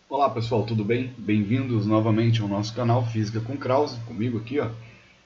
Olá pessoal, tudo bem? Bem-vindos novamente ao nosso canal Física com Krause, comigo aqui, ó.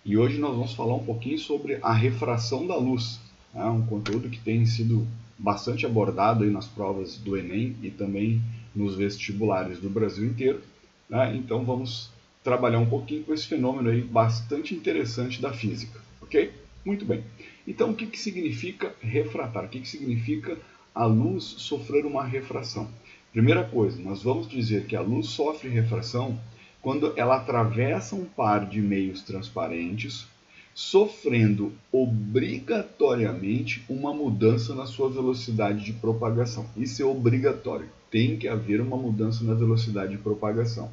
E hoje nós vamos falar um pouquinho sobre a refração da luz, né? Um conteúdo que tem sido bastante abordado aí nas provas do Enem e também nos vestibulares do Brasil inteiro, né? Então vamos trabalhar um pouquinho com esse fenômeno aí bastante interessante da física, ok? Muito bem. Então o que significa refratar? O que significa a luz sofrer uma refração? Primeira coisa, nós vamos dizer que a luz sofre refração quando ela atravessa um par de meios transparentes, sofrendo obrigatoriamente uma mudança na sua velocidade de propagação. Isso é obrigatório, tem que haver uma mudança na velocidade de propagação.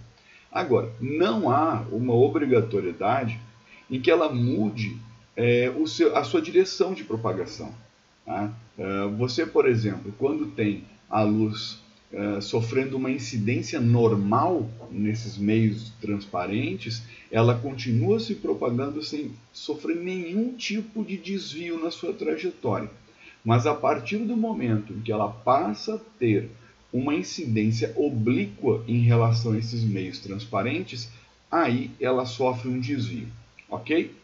Agora, não há uma obrigatoriedade em que ela mude a sua direção de propagação. Tá? Você, por exemplo, quando tem a luz sofrendo uma incidência normal nesses meios transparentes, ela continua se propagando sem sofrer nenhum tipo de desvio na sua trajetória. Mas a partir do momento em que ela passa a ter uma incidência oblíqua em relação a esses meios transparentes, aí ela sofre um desvio, ok?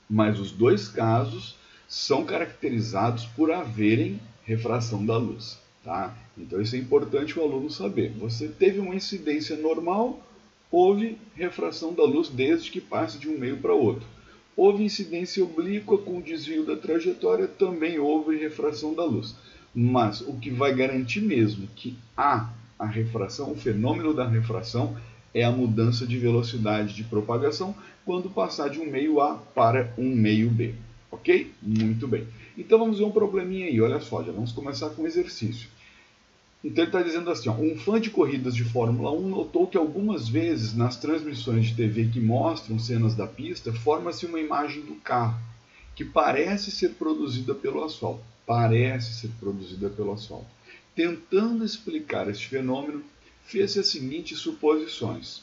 Mas os dois casos são caracterizados por haverem refração da luz. Tá? Então isso é importante o aluno saber. Você teve uma incidência normal, houve refração da luz desde que passe de um meio para outro. Houve incidência oblíqua com desvio da trajetória, também houve refração da luz. Mas o que vai garantir mesmo que há a refração, o fenômeno da refração, é a mudança de velocidade de propagação quando passar de um meio A para um meio B. Ok? Muito bem. Então vamos ver um probleminha aí, olha só, já vamos começar com o exercício. Então ele está dizendo assim, ó, um fã de corridas de Fórmula 1 notou que algumas vezes nas transmissões de TV que mostram cenas da pista, forma-se uma imagem do carro, que parece ser produzida pelo asfalto. Parece ser produzida pelo asfalto. Tentando explicar este fenômeno, fez-se as seguintes suposições.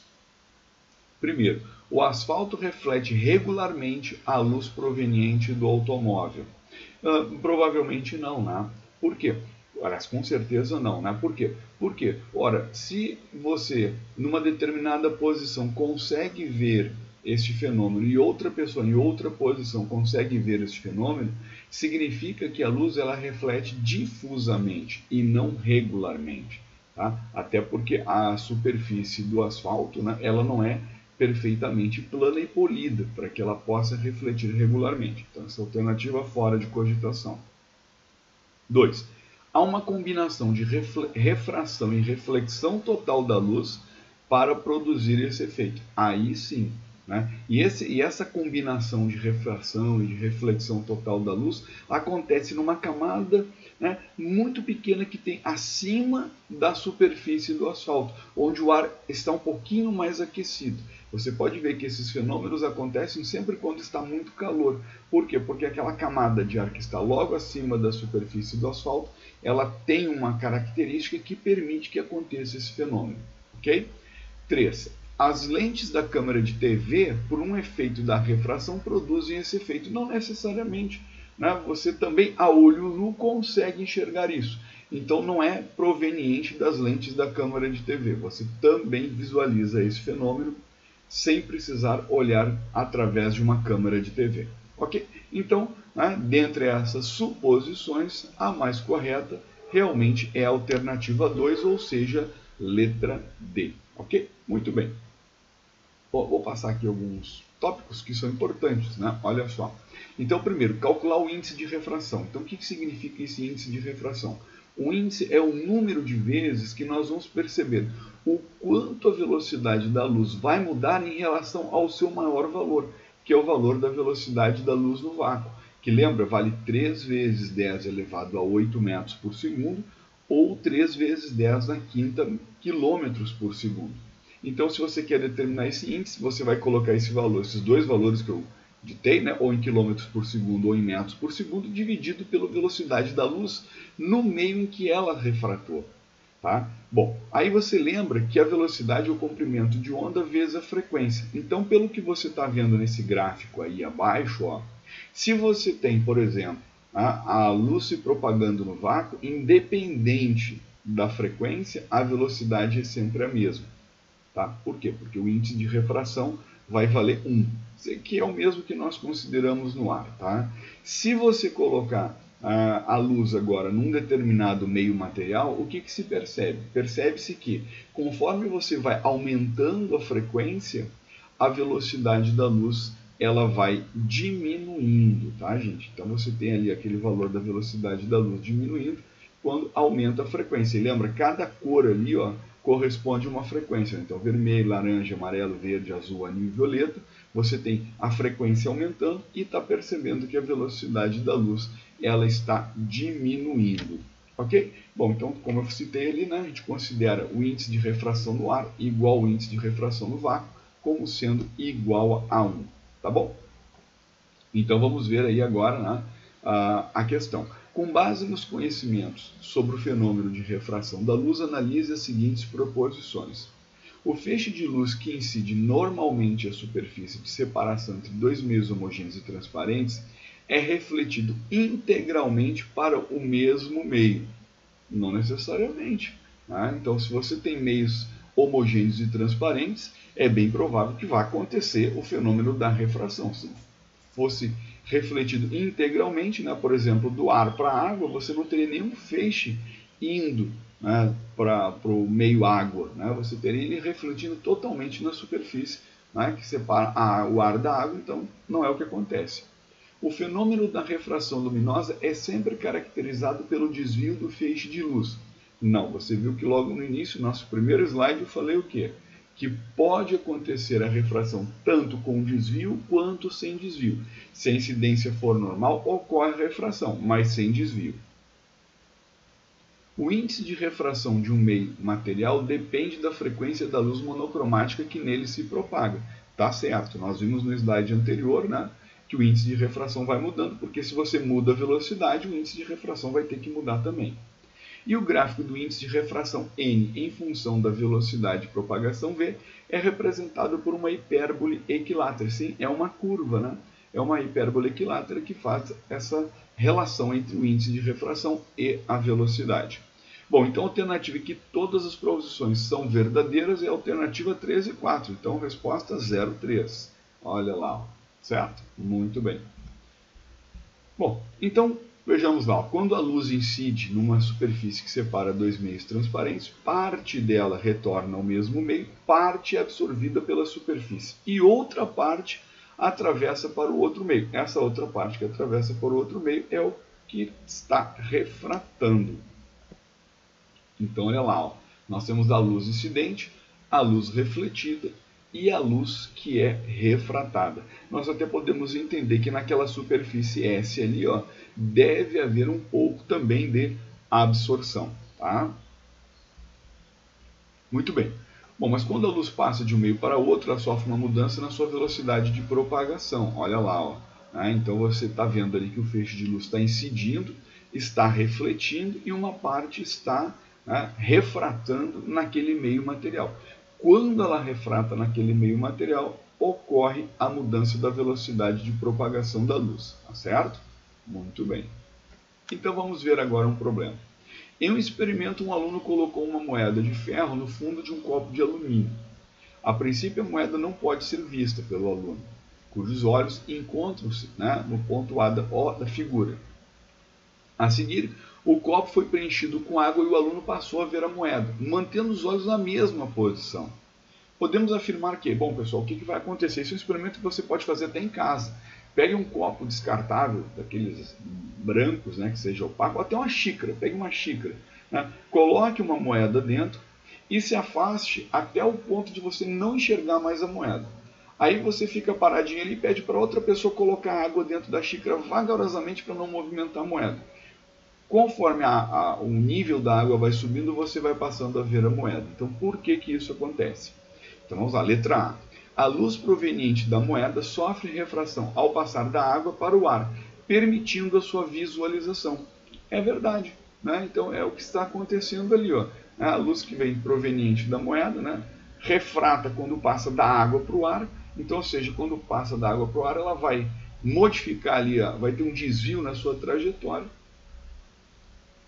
Primeiro, o asfalto reflete regularmente a luz proveniente do automóvel. Provavelmente não, né? Por quê? Aliás, com certeza não, né? Por quê? Porque, ora, se você, numa determinada posição, consegue ver este fenômeno e outra pessoa em outra posição consegue ver este fenômeno, significa que a luz ela reflete difusamente e não regularmente. Tá? Até porque a superfície do asfalto, né, ela não é perfeitamente plana e polida para que ela possa refletir regularmente. Então, essa alternativa fora de cogitação. 2. Há uma combinação de refração e reflexão total da luz para produzir esse efeito. Aí sim. Né? E essa combinação de refração e de reflexão total da luz acontece numa camada, né, muito pequena que tem acima da superfície do asfalto, onde o ar está um pouquinho mais aquecido. Você pode ver que esses fenômenos acontecem sempre quando está muito calor. Por quê? Porque aquela camada de ar que está logo acima da superfície do asfalto, ela tem uma característica que permite que aconteça esse fenômeno. Ok? 3. As lentes da câmera de TV, por um efeito da refração, produzem esse efeito. Não necessariamente. Né? Você também, a olho nu, consegue enxergar isso. Então não é proveniente das lentes da câmera de TV. Você também visualiza esse fenômeno sem precisar olhar através de uma câmera de TV. Ok? Então, né, dentre essas suposições, a mais correta realmente é a alternativa 2, ou seja, letra D. Ok? Muito bem. Vou passar aqui alguns tópicos que são importantes, né? Olha só. Então, primeiro, calcular o índice de refração. Então, o que significa esse índice de refração? O índice é o número de vezes que nós vamos perceber o quanto a velocidade da luz vai mudar em relação ao seu maior valor, que é o valor da velocidade da luz no vácuo, que lembra, vale 3 vezes 10 elevado a 8 metros por segundo, ou 3 vezes 10 na quinta quilômetros por segundo. Então, se você quer determinar esse índice, você vai colocar esse valor, esses dois valores que eu ditei, né, ou em quilômetros por segundo ou em metros por segundo, dividido pela velocidade da luz no meio em que ela refratou. Tá? Bom, aí você lembra que a velocidade é o comprimento de onda vezes a frequência. Então, pelo que você está vendo nesse gráfico aí abaixo, ó, se você tem, por exemplo, a luz se propagando no vácuo, independente da frequência, a velocidade é sempre a mesma. Tá? Por quê? Porque o índice de refração vai valer 1, que é o mesmo que nós consideramos no ar. Tá? Se você colocar a luz agora num determinado meio material, o que se percebe? Percebe-se que, conforme você vai aumentando a frequência, a velocidade da luz ela vai diminuindo, tá, gente? Então você tem ali aquele valor da velocidade da luz diminuindo quando aumenta a frequência. E lembra, cada cor ali, ó, corresponde a uma frequência. Então vermelho, laranja, amarelo, verde, azul, anil e violeta. Você tem a frequência aumentando e está percebendo que a velocidade da luz ela está diminuindo. Ok? Bom, então, como eu citei ali, né, a gente considera o índice de refração no ar igual ao índice de refração no vácuo, como sendo igual a 1. Tá bom? Então vamos ver aí agora, né, a questão. Com base nos conhecimentos sobre o fenômeno de refração da luz, analise as seguintes proposições. O feixe de luz que incide normalmente a superfície de separação entre dois meios homogêneos e transparentes é refletido integralmente para o mesmo meio. Não necessariamente. Né? Então, se você tem meios homogêneos e transparentes, é bem provável que vá acontecer o fenômeno da refração. Se fosse refletido integralmente, né, por exemplo, do ar para a água, você não teria nenhum feixe indo, né, para o meio água. Né? Você teria ele refletindo totalmente na superfície, né, que separa o ar da água, então não é o que acontece. O fenômeno da refração luminosa é sempre caracterizado pelo desvio do feixe de luz. Não, você viu que logo no início, nosso primeiro slide, eu falei o quê? Que pode acontecer a refração tanto com desvio quanto sem desvio. Se a incidência for normal, ocorre a refração, mas sem desvio. O índice de refração de um meio material depende da frequência da luz monocromática que nele se propaga. Tá certo, nós vimos no slide anterior, né, que o índice de refração vai mudando, porque se você muda a velocidade, o índice de refração vai ter que mudar também. E o gráfico do índice de refração n em função da velocidade de propagação v é representado por uma hipérbole equilátera. Sim, é uma curva, né? É uma hipérbole equilátera que faz essa relação entre o índice de refração e a velocidade. Bom, então a alternativa é que todas as proposições são verdadeiras é a alternativa 3 e 4. Então, resposta 03. Olha lá, certo? Muito bem. Bom, então vejamos lá, quando a luz incide numa superfície que separa dois meios transparentes, parte dela retorna ao mesmo meio, parte é absorvida pela superfície e outra parte atravessa para o outro meio. Essa outra parte que atravessa para o outro meio é o que está refratando. Então, olha lá, ó, nós temos a luz incidente, a luz refletida e a luz que é refratada. Nós até podemos entender que naquela superfície S ali, ó, deve haver um pouco também de absorção. Tá? Muito bem. Bom, mas quando a luz passa de um meio para outro, ela sofre uma mudança na sua velocidade de propagação. Olha lá, ó. Então você está vendo ali que o feixe de luz está incidindo, está refletindo e uma parte está refratando naquele meio material. Quando ela refrata naquele meio material, ocorre a mudança da velocidade de propagação da luz. Tá certo? Muito bem. Então vamos ver agora um problema. Em um experimento, um aluno colocou uma moeda de ferro no fundo de um copo de alumínio. A princípio, a moeda não pode ser vista pelo aluno, cujos olhos encontram-se no ponto A da figura. A seguir, o copo foi preenchido com água e o aluno passou a ver a moeda, mantendo os olhos na mesma posição. Podemos afirmar que, bom pessoal, o que vai acontecer? Esse é um experimento que você pode fazer até em casa. Pegue um copo descartável, daqueles brancos, que seja opaco, ou até uma xícara, pegue uma xícara, coloque uma moeda dentro e se afaste até o ponto de você não enxergar mais a moeda. Aí você fica paradinho ali e pede para outra pessoa colocar água dentro da xícara vagarosamente para não movimentar a moeda. Conforme o nível da água vai subindo, você vai passando a ver a moeda. Então, por que isso acontece? Então, vamos lá. Letra A. A luz proveniente da moeda sofre refração ao passar da água para o ar, permitindo a sua visualização. É verdade. Então, é o que está acontecendo ali. Ó. A luz que vem proveniente da moeda refrata quando passa da água para o ar. Então, ou seja, quando passa da água para o ar, ela vai modificar ali, vai ter um desvio na sua trajetória.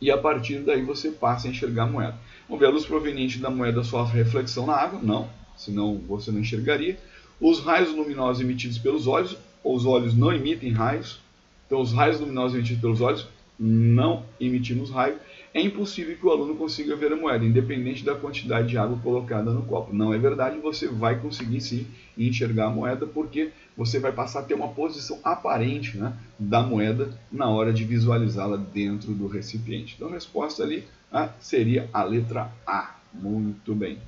e a partir daí você passa a enxergar a moeda. Vamos ver, a luz proveniente da moeda sofre reflexão na água? Não, senão você não enxergaria. Os raios luminosos emitidos pelos olhos, os olhos não emitem raios, então os raios luminosos emitidos pelos olhos não emitimos raio. É impossível que o aluno consiga ver a moeda, independente da quantidade de água colocada no copo. Não é verdade, você vai conseguir sim enxergar a moeda, porque você vai passar a ter uma posição aparente, né, da moeda na hora de visualizá-la dentro do recipiente. Então a resposta ali seria a letra A. Muito bem.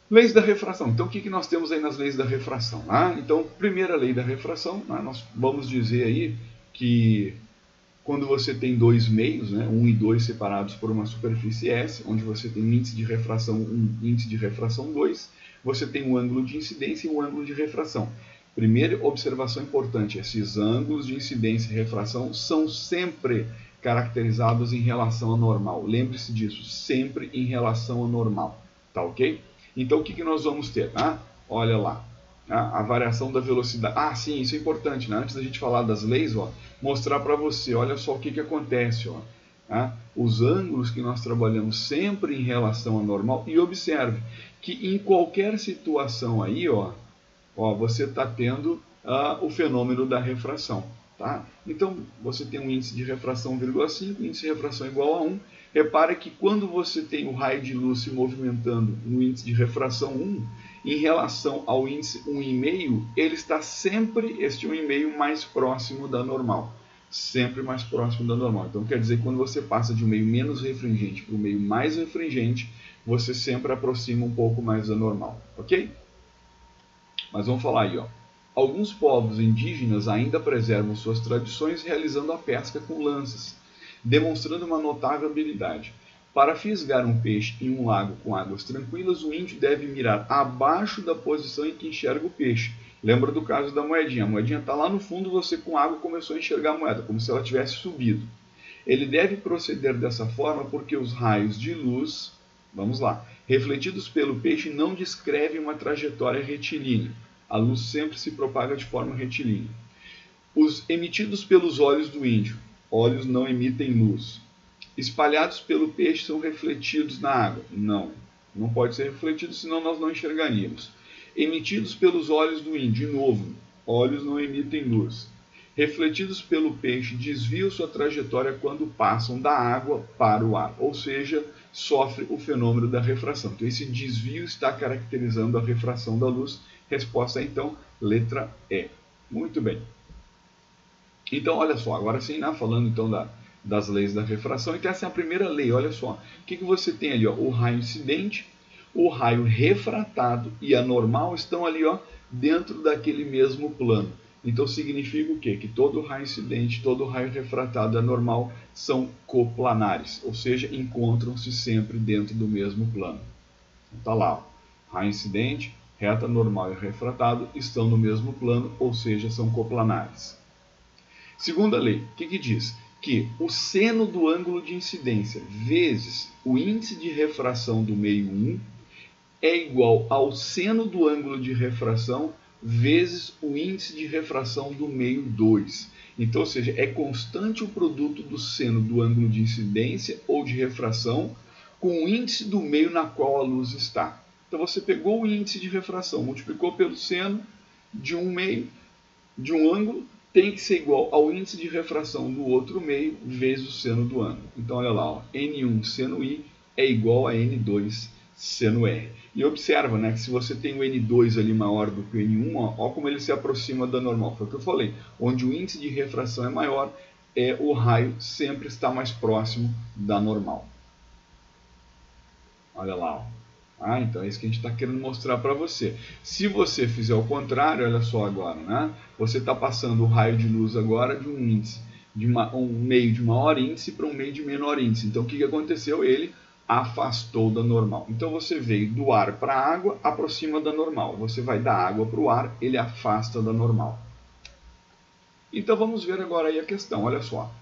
Leis da refração. Então o que nós temos aí nas leis da refração? Então, primeira lei da refração, nós vamos dizer aí que quando você tem dois meios, 1 e 2 separados por uma superfície S, onde você tem um índice de refração 1 e índice de refração 2, você tem um ângulo de incidência e um ângulo de refração. Primeira observação importante, esses ângulos de incidência e refração são sempre caracterizados em relação ao normal. Lembre-se disso, sempre em relação ao normal. Tá ok? Então o que nós vamos ter? Olha lá. A variação da velocidade. Sim, isso é importante, né? Antes da gente falar das leis, mostrar para você, olha só o que acontece. Os ângulos que nós trabalhamos sempre em relação ao normal, e observe que em qualquer situação aí, você está tendo o fenômeno da refração. Tá? Então, você tem um índice de refração 1,5, índice de refração igual a 1. Repare que quando você tem o raio de luz se movimentando no índice de refração 1, em relação ao índice 1,5, ele está sempre, este 1,5, mais próximo da normal. Sempre mais próximo da normal. Então, quer dizer que quando você passa de um meio menos refringente para um meio mais refringente, você sempre aproxima um pouco mais da normal. Ok? Mas vamos falar aí, Alguns povos indígenas ainda preservam suas tradições realizando a pesca com lanças, demonstrando uma notável habilidade. Para fisgar um peixe em um lago com águas tranquilas, o índio deve mirar abaixo da posição em que enxerga o peixe. Lembra do caso da moedinha? A moedinha está lá no fundo, você com água começou a enxergar a moeda, como se ela tivesse subido. Ele deve proceder dessa forma porque os raios de luz, vamos lá, refletidos pelo peixe não descrevem uma trajetória retilínea. A luz sempre se propaga de forma retilínea. Os emitidos pelos olhos do índio, olhos não emitem luz. Espalhados pelo peixe são refletidos na água. Não pode ser refletido, senão nós não enxergaríamos. Emitidos pelos olhos do índio, de novo, olhos não emitem luz. Refletidos pelo peixe, desviam sua trajetória quando passam da água para o ar, ou seja, sofre o fenômeno da refração. Então esse desvio está caracterizando a refração da luz. Resposta então, letra E. Muito bem. Então, olha só, agora sim, falando então das leis da refração, então essa é a primeira lei, olha só. O que você tem ali? O raio incidente, o raio refratado e a normal estão ali dentro daquele mesmo plano. Então significa o quê? Que todo raio incidente, todo raio refratado e a normal são coplanares, ou seja, encontram-se sempre dentro do mesmo plano. Está lá, raio incidente, reta, normal e refratado estão no mesmo plano, ou seja, são coplanares. Segunda lei, o que diz? Que o seno do ângulo de incidência vezes o índice de refração do meio 1 é igual ao seno do ângulo de refração vezes o índice de refração do meio 2. Então, ou seja, é constante o produto do seno do ângulo de incidência ou de refração com o índice do meio na qual a luz está. Então você pegou o índice de refração, multiplicou pelo seno de um meio, de um ângulo, tem que ser igual ao índice de refração do outro meio vezes o seno do ângulo. Então olha lá, N1 seno I é igual a N2 seno R. E observa que se você tem o N2 ali maior do que o N1, olha como ele se aproxima da normal. Foi o que eu falei, onde o índice de refração é maior, o raio sempre está mais próximo da normal. Olha lá, então é isso que a gente está querendo mostrar para você. Se você fizer o contrário, olha só agora, você está passando o raio de luz agora de um índice, de um meio de maior índice para um meio de menor índice. Então o que aconteceu? Ele afastou da normal. Então você veio do ar para a água, aproxima da normal. Você vai da água para o ar, ele afasta da normal. Então vamos ver agora aí a questão, olha só.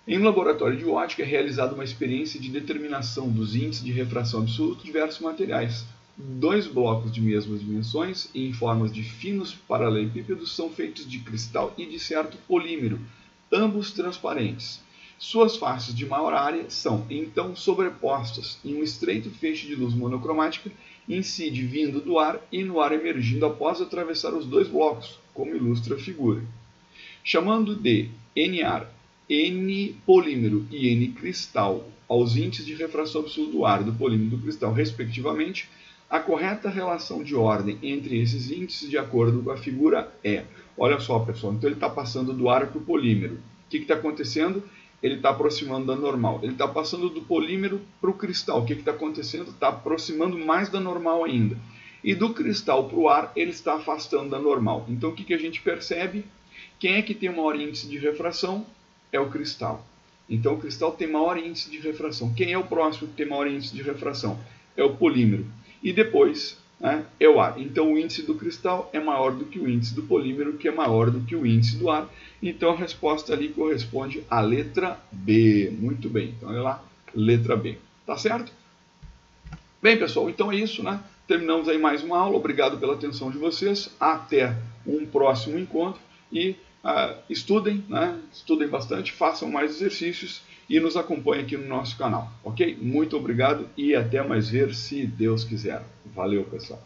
Em um laboratório de ótica é realizada uma experiência de determinação dos índices de refração absoluto de diversos materiais. Dois blocos de mesmas dimensões e em formas de finos paralelepípedos são feitos de cristal e de certo polímero, ambos transparentes. Suas faces de maior área são, então, sobrepostas em um estreito feixe de luz monocromática, incide vindo do ar e no ar emergindo após atravessar os dois blocos, como ilustra a figura. Chamando de N-ar, N-polímero e N-cristal aos índices de refração absoluta do ar do polímero e do cristal, respectivamente, a correta relação de ordem entre esses índices, de acordo com a figura, é... Olha só, pessoal, então ele está passando do ar para o polímero. O que está acontecendo? Ele está aproximando da normal. Ele está passando do polímero para o cristal. O que está acontecendo? Está aproximando mais da normal ainda. E do cristal para o ar, ele está afastando da normal. Então, o que a gente percebe? Quem é que tem maior índice de refração? É o cristal. Então, o cristal tem maior índice de refração. Quem é o próximo que tem maior índice de refração? É o polímero. E depois, né, é o ar. Então, o índice do cristal é maior do que o índice do polímero, que é maior do que o índice do ar. Então, a resposta ali corresponde à letra B. Muito bem. Então, olha lá, letra B. Tá certo? Bem, pessoal, então é isso, né? Terminamos aí mais uma aula. Obrigado pela atenção de vocês. Até um próximo encontro. E estudem, né? Estudem bastante, façam mais exercícios e nos acompanhem aqui no nosso canal, ok? Muito obrigado e até mais ver, se Deus quiser. Valeu, pessoal!